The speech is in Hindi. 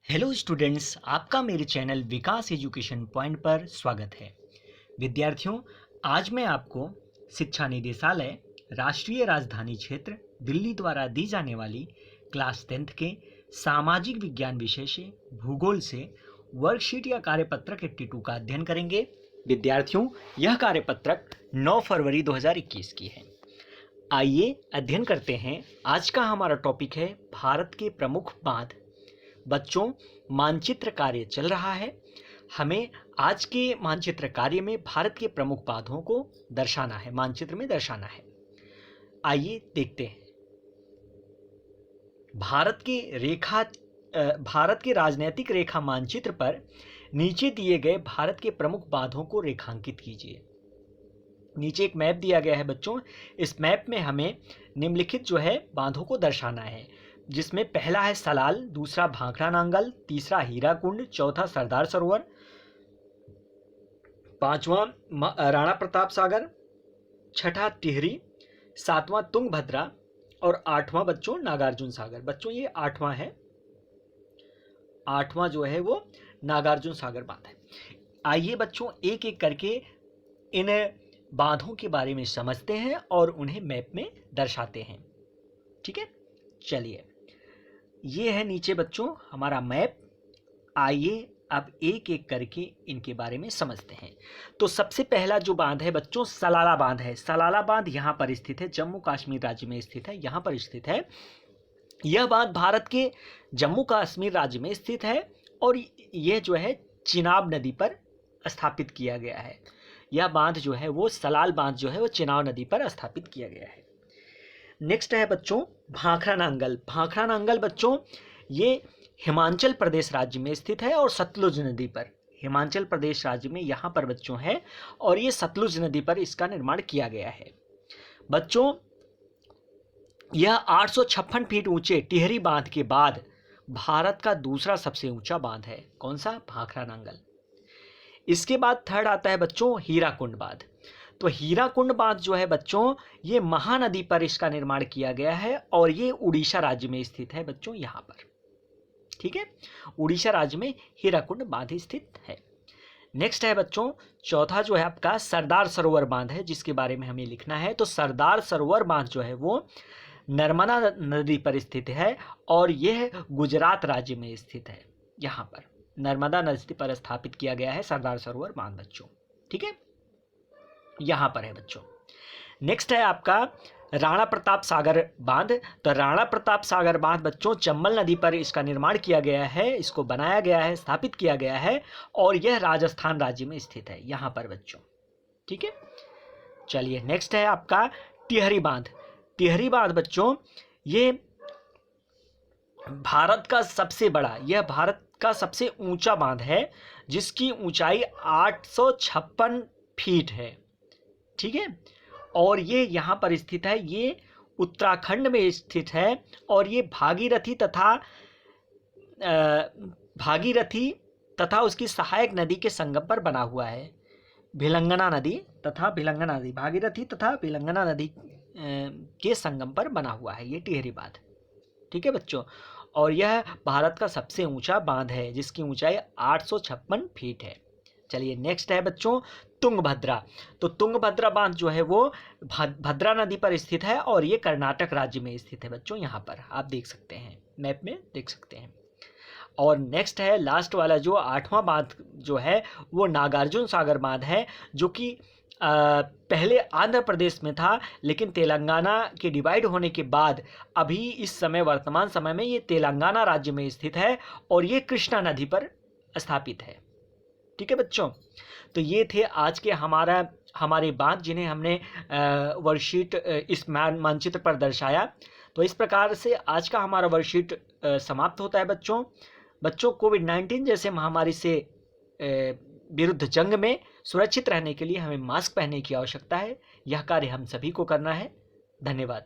हेलो स्टूडेंट्स, आपका मेरे चैनल विकास एजुकेशन पॉइंट पर स्वागत है। विद्यार्थियों, आज मैं आपको शिक्षा निदेशालय राष्ट्रीय राजधानी क्षेत्र दिल्ली द्वारा दी जाने वाली क्लास 10th के सामाजिक विज्ञान विषय से भूगोल से वर्कशीट या कार्यपत्रक 82 का अध्ययन करेंगे। विद्यार्थियों, यह कार्यपत्रक 9 फरवरी 2021 की है। आइए अध्ययन करते हैं। आज का हमारा टॉपिक है भारत के प्रमुख बांध। बच्चों, मानचित्र कार्य चल रहा है। हमें आज के मानचित्र कार्य में भारत के प्रमुख बांधों को दर्शाना है, मानचित्र में दर्शाना है। आइए देखते हैं। भारत के राजनीतिक रेखा मानचित्र पर नीचे दिए गए भारत के प्रमुख बांधों को रेखांकित कीजिए। नीचे एक मैप दिया गया है बच्चों। इस मैप में हमें निम्नलिखित जो है बांधों को दर्शाना है, जिसमें पहला है सलाल, दूसरा भाखड़ा नांगल, तीसरा हीराकुंड, चौथा सरदार सरोवर, पांचवा राणा प्रताप सागर, छठा टिहरी, सातवां तुंगभद्रा और आठवां बच्चों नागार्जुन सागर। बच्चों ये आठवां है, आठवां जो है वो नागार्जुन सागर बांध है। आइए बच्चों एक एक करके इन बांधों के बारे में समझते हैं और उन्हें मैप में दर्शाते हैं। ठीक है, चलिए ये है नीचे बच्चों हमारा मैप। आइए अब एक एक करके इनके बारे में समझते हैं। तो सबसे पहला जो बांध है बच्चों, सलाला बांध है। सलाला बांध यहाँ पर स्थित है, जम्मू कश्मीर राज्य में स्थित है, यहाँ पर स्थित है। यह बांध भारत के जम्मू कश्मीर राज्य में स्थित है और यह जो है चिनाब नदी पर स्थापित किया गया है। यह बांध जो है वो सलाल बांध जो है वो चिनाब नदी पर स्थापित किया गया है। नेक्स्ट है बच्चों भाखड़ा नांगल। भाखड़ा नांगल बच्चों ये हिमाचल प्रदेश राज्य में स्थित है और सतलुज नदी पर, हिमाचल प्रदेश राज्य में यहाँ पर बच्चों है और ये सतलुज नदी पर इसका निर्माण किया गया है। बच्चों यह 856 फीट ऊंचे टिहरी बांध के बाद भारत का दूसरा सबसे ऊंचा बांध है। कौन सा? भाखड़ा नांगल। इसके बाद थर्ड आता है बच्चों हीराकुंड बांध। तो हीराकुंड बांध जो है बच्चों ये महानदी पर इसका निर्माण किया गया है और ये उड़ीसा राज्य में स्थित है बच्चों, यहाँ पर। ठीक है, उड़ीसा राज्य में हीराकुंड बांध स्थित है। नेक्स्ट है बच्चों चौथा जो है आपका सरदार सरोवर बांध है, जिसके बारे में हमें लिखना है। तो सरदार सरोवर बांध जो है वो नर्मदा नदी पर स्थित है और यह गुजरात राज्य में स्थित है। यहाँ पर नर्मदा नदी पर स्थापित किया गया है सरदार सरोवर बांध बच्चों। ठीक है, यहाँ पर है बच्चों। नेक्स्ट है आपका राणा प्रताप सागर बांध। तो राणा प्रताप सागर बांध बच्चों चंबल नदी पर इसका निर्माण किया गया है, इसको बनाया गया है, स्थापित किया गया है और यह राजस्थान राज्य में स्थित है, यहाँ पर बच्चों। ठीक है, चलिए नेक्स्ट है आपका टिहरी बांध। टिहरी बांध बच्चों ये भारत का सबसे बड़ा, यह भारत का सबसे ऊंचा बांध है, जिसकी ऊंचाई 856 फीट है। ठीक है, और ये यहाँ पर स्थित है, ये उत्तराखंड में स्थित है और ये भागीरथी तथा उसकी सहायक नदी के संगम पर बना हुआ है। भिलंगना नदी तथा भिलंगना नदी, भागीरथी तथा भिलंगना नदी के संगम पर बना हुआ है ये टिहरी बांध। ठीक है बच्चों, और यह भारत का सबसे ऊंचा बांध है, जिसकी ऊंचाई 856 फीट है। चलिए नेक्स्ट है बच्चों तुंगभद्रा। तो तुंगभद्रा बांध जो है वो भद्रा नदी पर स्थित है और ये कर्नाटक राज्य में स्थित है बच्चों, यहाँ पर आप देख सकते हैं, मैप में देख सकते हैं। और नेक्स्ट है लास्ट वाला जो आठवां बांध जो है वो नागार्जुन सागर बांध है, जो कि पहले आंध्र प्रदेश में था, लेकिन तेलंगाना के डिवाइड होने के बाद अभी इस समय वर्तमान समय में ये तेलंगाना राज्य में स्थित है और ये कृष्णा नदी पर स्थापित है। ठीक है बच्चों, तो ये थे आज के हमारे बांध, जिन्हें हमने वर्कशीट इस मानचित्र पर दर्शाया। तो इस प्रकार से आज का हमारा वर्कशीट समाप्त होता है बच्चों। कोविड-19 जैसे महामारी से विरुद्ध जंग में सुरक्षित रहने के लिए हमें मास्क पहनने की आवश्यकता है। यह कार्य हम सभी को करना है। धन्यवाद।